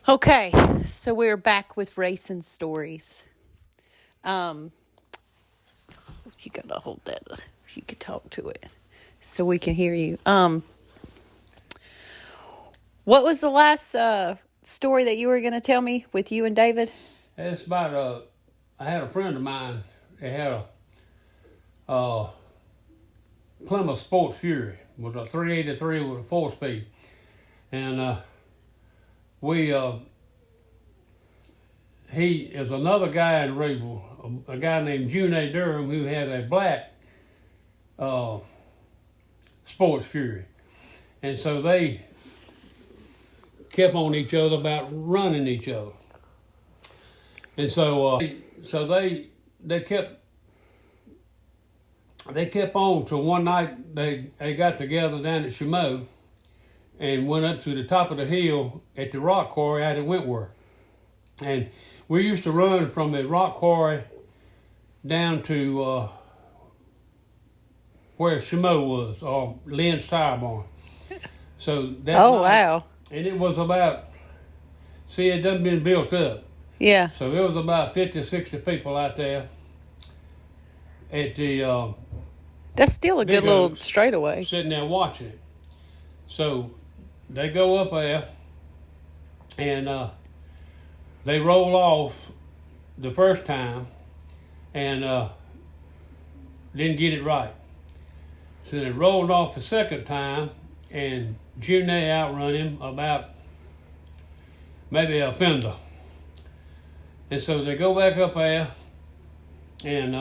Okay, so we're back with racing stories. Um, you gotta hold that. You could talk to it so we can hear you. What was the last story that you were gonna tell me with you and David? It's about I had a friend of mine. They had a Plymouth Sports Fury with a 383 with a 4-speed, and we he is another guy in Reeville, a guy named June A. Durham, who had a black uh, Sports Fury, and so they kept on each other about running each other, and so they kept on till one night they got together down at Chameau and went up to the top of the hill at the rock quarry out at Wentworth. And we used to run from the rock quarry down to where Chameau was, or Lynn's Tire Barn. So that Oh, night, wow. and it was about, it done been built up. Yeah. So there was about 50 or 60 people out there at the That's still a Big good little Oaks, straightaway. sitting there watching it. So they go up there and they roll off the first time and didn't get it right. So they rolled off the second time and June outrun him about maybe a fender. And so they go back up there and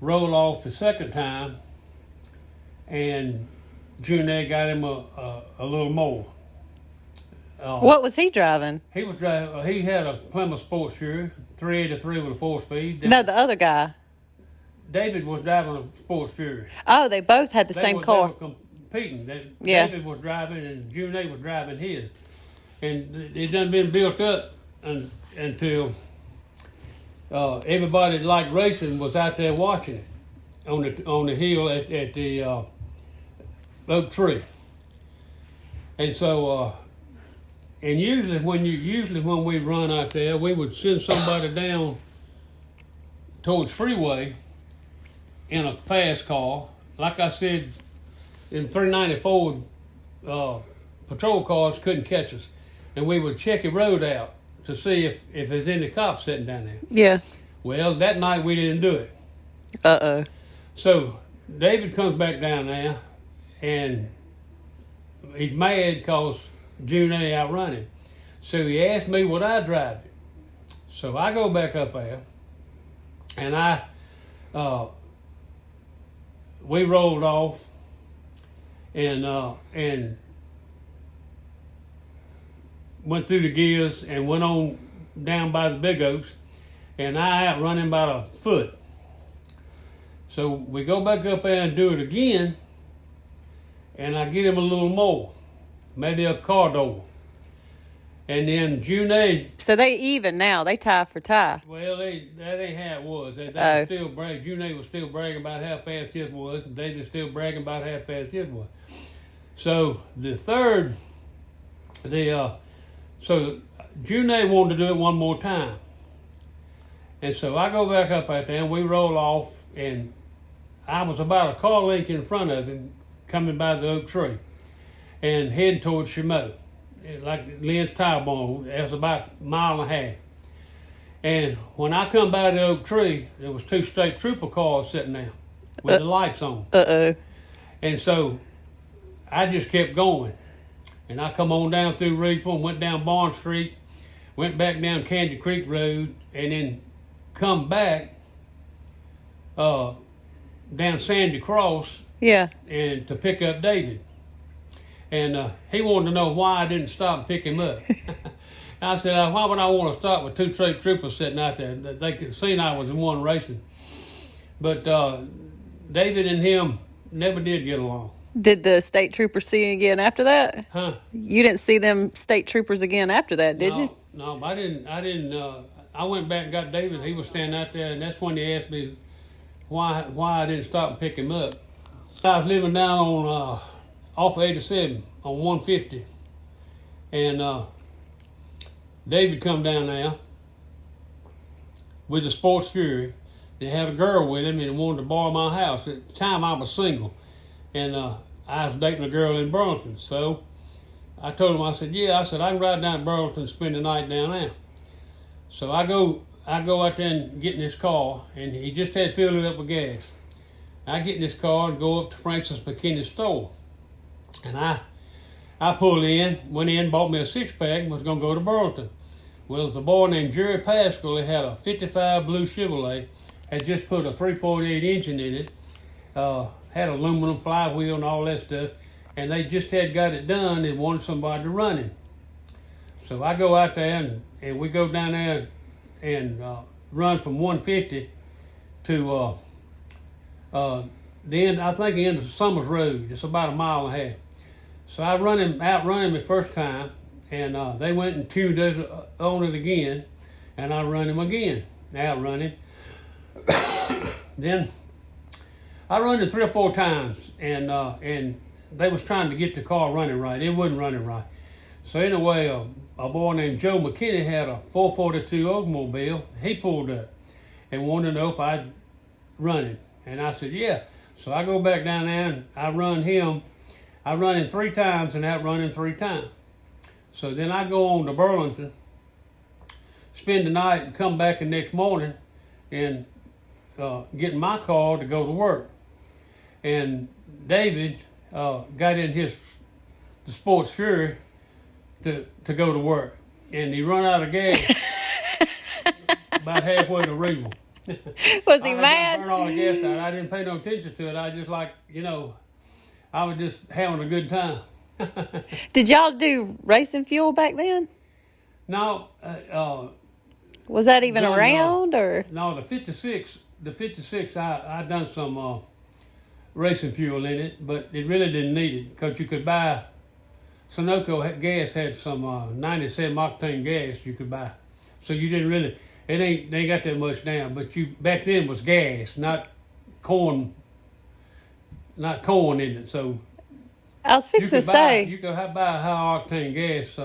roll off the second time, and June got him a little more. What was he driving? He was driving. He had a Plymouth Sports Fury 383 with a 4-speed. No, the other guy. David was driving a Sports Fury. Oh, they both had the same car. They were competing. Yeah. David was driving and June was driving his, and it done been built up until everybody that liked racing was out there watching it on the hill at the oak tree. And so and usually when we run out there, we would send somebody down towards freeway in a fast car. Like I said, in 394, patrol cars couldn't catch us, and we would check the road out to see if there's any cops sitting down there. Yeah. Well, that night we didn't do it. Uh-oh. So David comes back down there, and he's mad because June outrun him. So he asked me would I drive it. So I go back up there, and we rolled off, and went through the gears and went on down by the Big Oaks, and I outrun him about a foot. So we go back up there and do it again, and I get him a little more, maybe a car door. And then June. So they even now. They tie for tie. Well, that ain't how it was. They Oh. still brag. June was still bragging about how fast his was, and David still bragging about how fast his was. So the third, so June wanted to do it one more time. And so I go back up out there and we roll off, and I was about a car length in front of him coming by the oak tree and heading towards Chameau. Like Lynn's Tire Barn, it was about a mile and a half. And when I come by the oak tree, there was 2 state trooper cars sitting there with the lights on. Uh-oh. And so I just kept going. And I come on down through Reeville and went down Barn Street, went back down Candy Creek Road, and then come back down Sandy Cross. Yeah. And to pick up David. And he wanted to know why I didn't stop and pick him up. I said, why would I want to stop with 2 state troopers sitting out there? They could see I was the one racing. But David and him never did get along. Did the state troopers see you again after that? Huh? You didn't see them state troopers again after that, did you? No, I didn't. I went back and got David. He was standing out there, and that's when he asked me why I didn't stop and pick him up. I was living down on off of 87 on 150, and David come down there with the Sports Fury. They had a girl with him and wanted to borrow my house. At the time, I was single, and I was dating a girl in Burlington. So I told him, I said, I can ride down to Burlington and spend the night down there. So I go out there and get in his car, and he just had filled it up with gas. I get in his car and go up to Francis McKinney's store, and I pulled in, went in, bought me a six-pack, and was going to go to Burlington. Well, there's a boy named Jerry Pascal. He had a 55 blue Chevrolet, had just put a 348 engine in it, had aluminum flywheel and all that stuff, and they just had got it done and wanted somebody to run it. So I go out there, and we go down there and run from 150 to the end, I think the end of Summers Road. It's about a mile and a half. So I outrun him the first time, and they went and tuned on it again, and I run him again, outrun him. Then I run it 3 or 4 times, and they was trying to get the car running right. It wasn't running right. So anyway, a boy named Joe McKinney had a 442 Oldsmobile. He pulled up and wanted to know if I'd run him, and I said, yeah. So I go back down there, and I run him. I run him 3 times and outrun him 3 times. So then I go on to Burlington, spend the night, and come back the next morning and get in my car to go to work. And David got in the Sports Fury to go to work, and he run out of gas about halfway to Regal. Was he mad? Burn all the gas out. I didn't pay no attention to it. I just I was just having a good time. Did y'all do racing fuel back then? No. Was that even around, or? No, the 56, I done some racing fuel in it, but it really didn't need it because you could buy, Sunoco gas had some 97 octane gas you could buy. So you didn't really, they ain't got that much now, but back then was gas, not corn in it. So I was fixing to say. You could buy a high octane gas.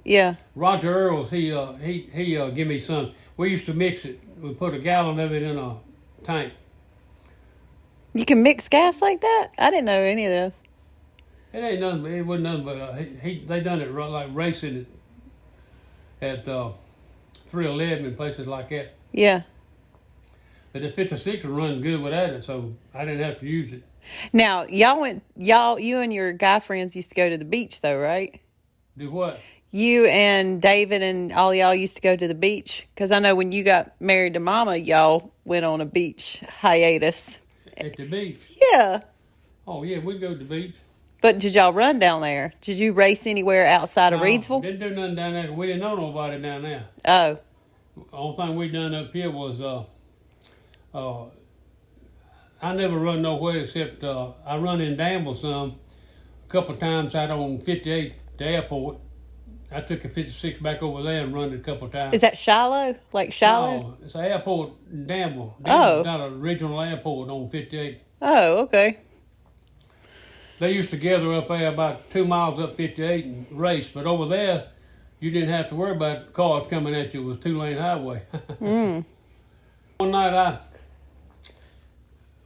Yeah. Roger Earls, he give me some. We used to mix it. We put a gallon of it in a tank. You can mix gas like that? I didn't know any of this. It ain't nothing. It wasn't nothing but they done it like racing it at 311 and places like that. Yeah. But the 56 was running good without it, so I didn't have to use it. Now, you and your guy friends used to go to the beach, though, right? Do what? You and David and all y'all used to go to the beach? Because I know when you got married to Mama, y'all went on a beach hiatus. At the beach? Yeah. Oh, yeah, we'd go to the beach. But did y'all run down there? Did you race anywhere outside of Reidsville? Didn't do nothing down there. We didn't know nobody down there. Oh. The only thing we done up here was I never run nowhere except I run in Danville some. A couple of times out on 58, the airport. I took a 56 back over there and run it a couple of times. Is that Shiloh? Like Shiloh? No, it's an airport in Danville. Oh. Not a regional airport on 58. Oh, okay. They used to gather up there about 2 miles up 58 and race, but over there, you didn't have to worry about cars coming at you. It was a 2-lane highway.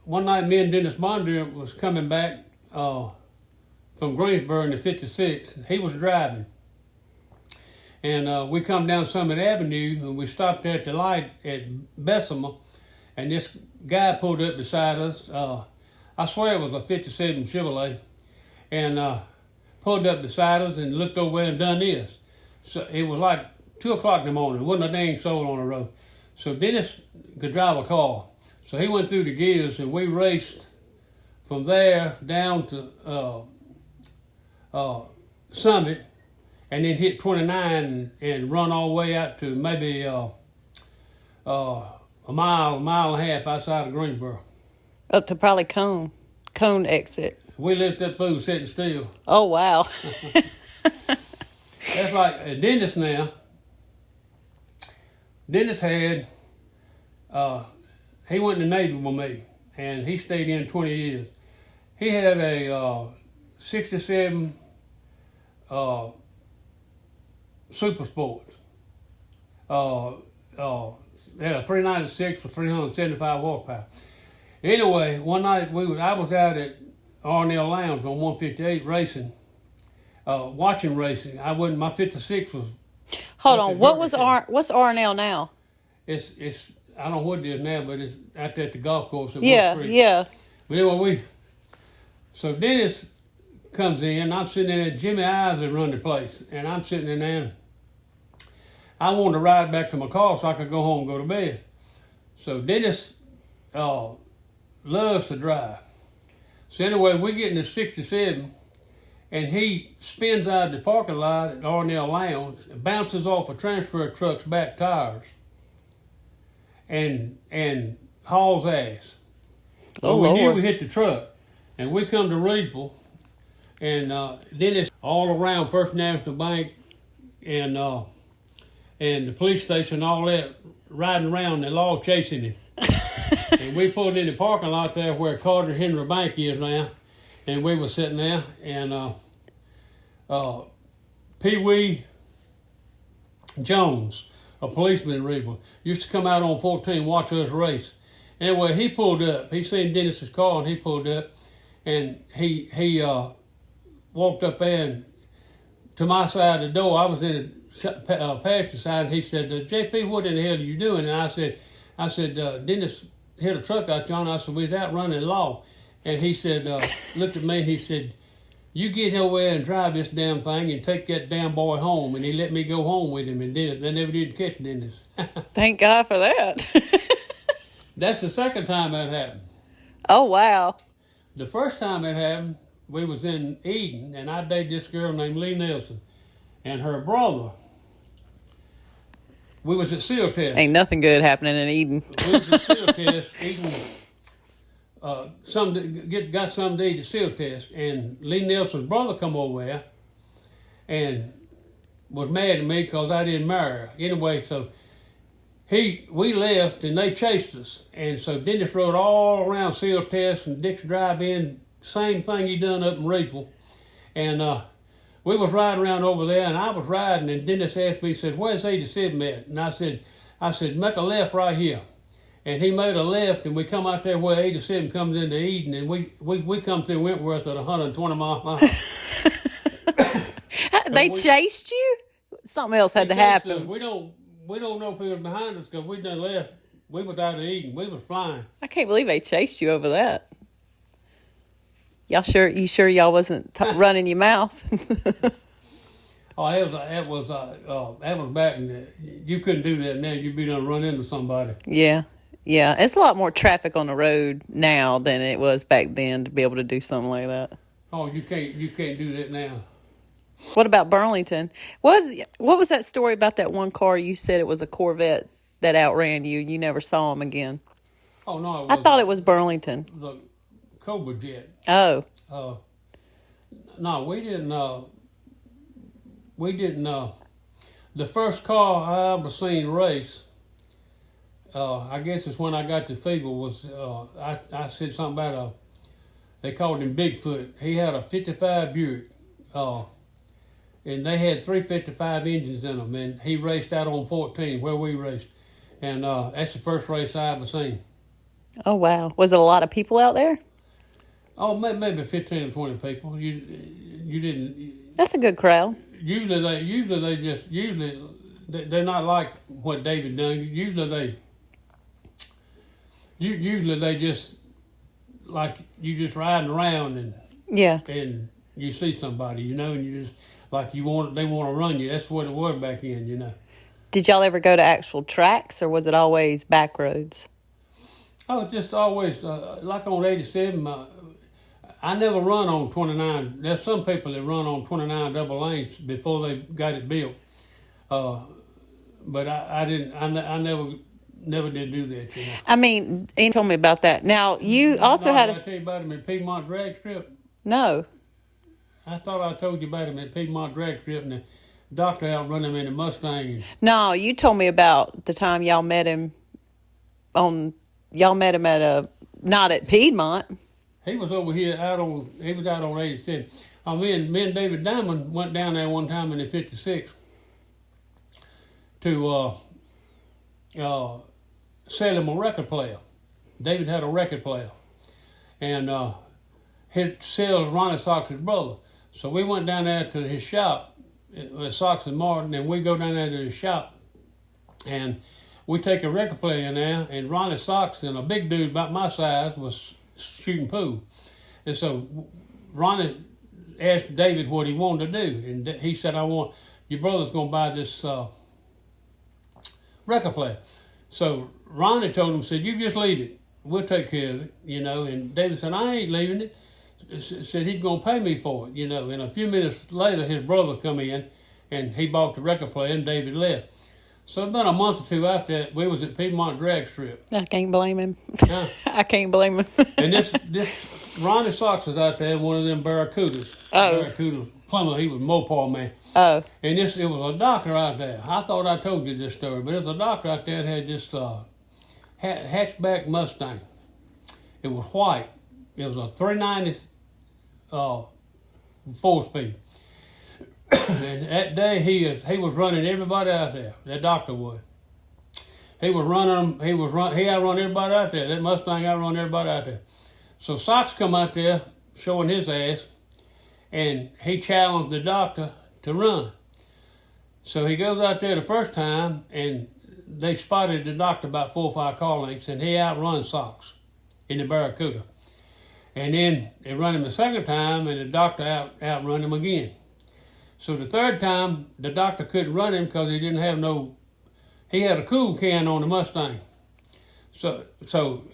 One night, me and Dennis Bonder was coming back from Greensboro in the 56. He was driving. And we come down Summit Avenue, and we stopped at the light at Bessemer, and this guy pulled up beside us. I swear it was a 57 Chevrolet, and pulled up beside us and looked over there and done this. So it was like 2 o'clock in the morning. There wasn't a dang soul on the road. So Dennis could drive a car. So he went through the gears, and we raced from there down to Summit, and then hit 29 and run all the way out to maybe a mile and a half outside of Greensboro. Up to probably Cone exit. We left that fool sitting still. Oh, wow. That's like Dennis now. Dennis had, he went in the Navy with me, and he stayed in 20 years. He had a 67 Super Sports, They had a 396 with 375 horsepower. Anyway, one night I was out at Arnell Lounge on 158 racing, watching racing. My 56 was. Hold on. What's RNL now? It's I don't know what it is now, but it's out there at the golf course at Yeah, Wolf Creek. yeah. But anyway, so Dennis comes in. I'm sitting in there. Jimmy Isley run the place, and I'm sitting in there. I wanted to ride back to my car so I could go home and go to bed. So Dennis loves to drive. So anyway, we get into 67, and he spins out of the parking lot at Arnell Lounge, bounces off a transfer truck's back tires, and hauls ass. Oh, Well, we knew Lord. we hit the truck, and we come to Reedville, and then it's all around First National Bank and the police station, all that, riding around, they're all chasing him. And we pulled in the parking lot there where Carter Henry Bank is now, and we were sitting there, and Pee Wee Jones, a policeman in Reedville, used to come out on 14 and watch us race. Anyway, he pulled up. He seen Dennis's car, and he pulled up, and he walked up there and to my side of the door. I was in the passenger side, and he said, "JP, what in the hell are you doing?" And I said, "Dennis hit a truck out, John." I said, "We was out running law." And he said, looked at me, and he said, "You get over there and drive this damn thing and take that damn boy home." And he let me go home with him, and Dennis, they never did catch Dennis. Thank God for that. That's the second time that happened. Oh, wow. The first time it happened, we was in Eden, and I dated this girl named Lee Nelson, and her brother. We was at SEAL test. Ain't nothing good happening in Eden. We was at SEAL test eating got something to eat at SEAL test, and Lee Nelson's brother come over there and was mad at me because I didn't marry her. Anyway, so we left and they chased us, and so Dennis rode all around SEAL test and Dick's Drive-In, same thing he done up in Reedville, and we was riding around over there, and I was riding, and Dennis asked me, he said, "Where's 87 at?" And I said, "Make a left right here." And he made a left, and we come out there where 87 comes into Eden, and we come through Wentworth at 120 miles an hour. They chased you? Something else had to happen. We don't know if he was behind us because we done left. We was out of Eden. We was flying. I can't believe they chased you over that. You sure y'all wasn't running your mouth? Oh, that was back in you couldn't do that now. You'd be done run into somebody. Yeah. Yeah. It's a lot more traffic on the road now than it was back then to be able to do something like that. Oh, you can't do that now. What about Burlington? What was that story about that one car you said it was a Corvette that outran you? You never saw him again. Oh no, I thought it was Burlington. The Cobra Jet. Oh. No, we didn't. The first car I ever seen race, I guess it's when I got to fever, was I said something about they called him Bigfoot. He had a 55 Buick, and they had 355 engines in them, and he raced out on 14 where we raced, and that's the first race I ever seen. Oh, wow. Was it a lot of people out there? Oh, maybe 15 or 20 people. You didn't. That's a good crowd. Usually they're not like what David done. Usually they just like you just riding around and Yeah. and you see somebody, and you just like they want to run you. That's what it was back then, Did y'all ever go to actual tracks, or was it always back roads? Oh, just always like on 87. I never run on 29. There's some people that run on 29 double lanes before they got it built. But I didn't. I never did do that. I mean, you told me about that. Now you also had I tell you about him at Piedmont Drag Strip. No. I thought I told you about him at Piedmont Drag Strip, and the doctor outrun him in a Mustang. No, you told me about the time y'all met him at not at Piedmont. He was over here he was out on 87. Me and David Diamond went down there one time in the 56 to sell him a record player. David had a record player, and he'd sell Ronnie Sox's brother. So we went down there to his shop, Sox and Martin, and we go down there to his shop, and we take a record player in there, and Ronnie Sox and a big dude about my size was shooting pool. And so Ronnie asked David what he wanted to do, and he said, your brother's going to buy this record player. So Ronnie told him, said, you just leave it. We'll take care of it, And David said, I ain't leaving it. Said he's going to pay me for it, And a few minutes later, his brother come in, and he bought the record player, and David left. So about a month or two after that, we was at Piedmont Drag Strip. I can't blame him. Huh? I can't blame him. And this Ronnie Sox was out there, one of them Barracudas. Oh. Barracuda plumber, he was a Mopar man. Oh. And it was a doctor out there. I thought I told you this story, but there was a doctor out there that had this hatchback Mustang. It was white. It was a 390 4-speed. And that day he was running everybody out there. That doctor was. He outrun everybody out there. That Mustang outrun everybody out there. So Sox come out there showing his ass, and he challenged the doctor to run. So he goes out there the first time, and they spotted the doctor about 4 or 5 car lengths, and he outruns Sox in the Barracuda. And then they run him the second time, and the doctor outrun him again. So the third time, the doctor couldn't run him because he didn't have he had a cool can on the Mustang. So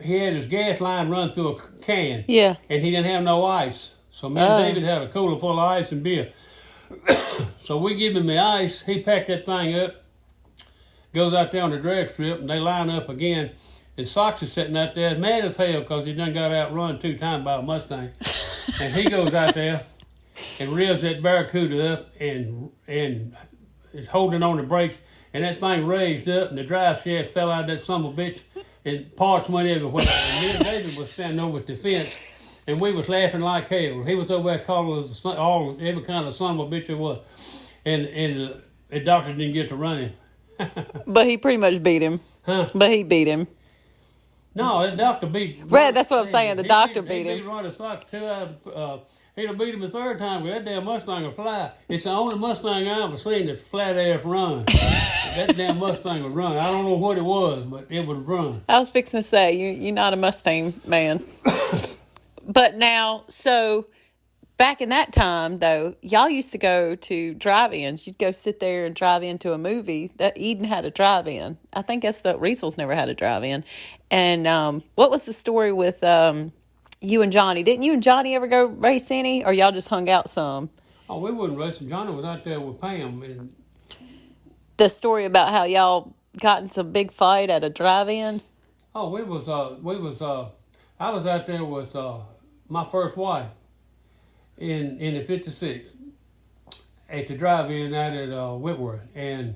he had his gas line run through a can. Yeah. And he didn't have no ice. So me and David had a cooler full of ice and beer. So we give him the ice. He packed that thing up, goes out there on the drag strip, and they line up again. And Sox is sitting out there mad as hell because he done got outrun 2 times by a Mustang. And he goes out there and revs that Barracuda up and is holding on the brakes, and that thing raised up, and the drive shaft fell out of that son of a bitch, and parts went everywhere. And me and David was standing over at the fence, and we was laughing like hell. He was over there calling us every kind of son of a bitch it was, and the doctor didn't get to run him. But he pretty much beat him. Huh? But he beat him. No, the doctor beat. Right, that's what I'm saying. The doctor beat him. He beat Ronnie Sox 2 out. He'd have beat him the third time, but that damn Mustang will fly. It's the only Mustang I ever seen that flat ass run. That damn Mustang would run. I don't know what it was, but it would run. I was fixing to say, you're not a Mustang man. But now, so back in that time, though, y'all used to go to drive-ins. You'd go sit there and drive into a movie. That Eden had a drive-in. I think that's the Riesels never had a drive-in. And what was the story with you and Johnny? Didn't you and Johnny ever go race any, or y'all just hung out some? Oh, we wasn't racing. Johnny was out there with Pam. And the story about how y'all got in some big fight at a drive-in? Oh, I was out there with my first wife in the 56 at the drive-in out at Whitworth. And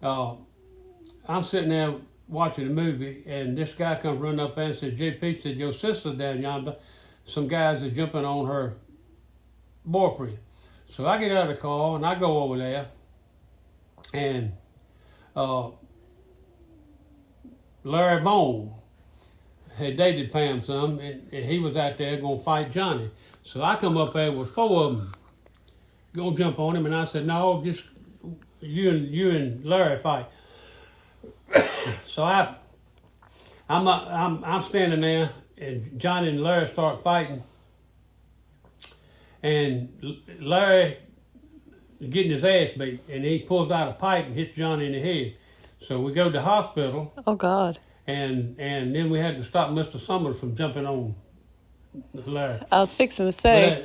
I'm sitting there watching the movie, and this guy comes running up and said, JP said, your sister down yonder, some guys are jumping on her boyfriend. So I get out of the car, and I go over there, and Larry Vaughn had dated Pam some, and he was out there going to fight Johnny. So I come up there with 4 of them, go jump on him, and I said, no, just you and Larry fight. So I'm standing there, and Johnny and Larry start fighting, and Larry is getting his ass beat, and he pulls out a pipe and hits Johnny in the head. So we go to the hospital. Oh God! And then we had to stop Mr. Summers from jumping on Larry. I was fixing to say.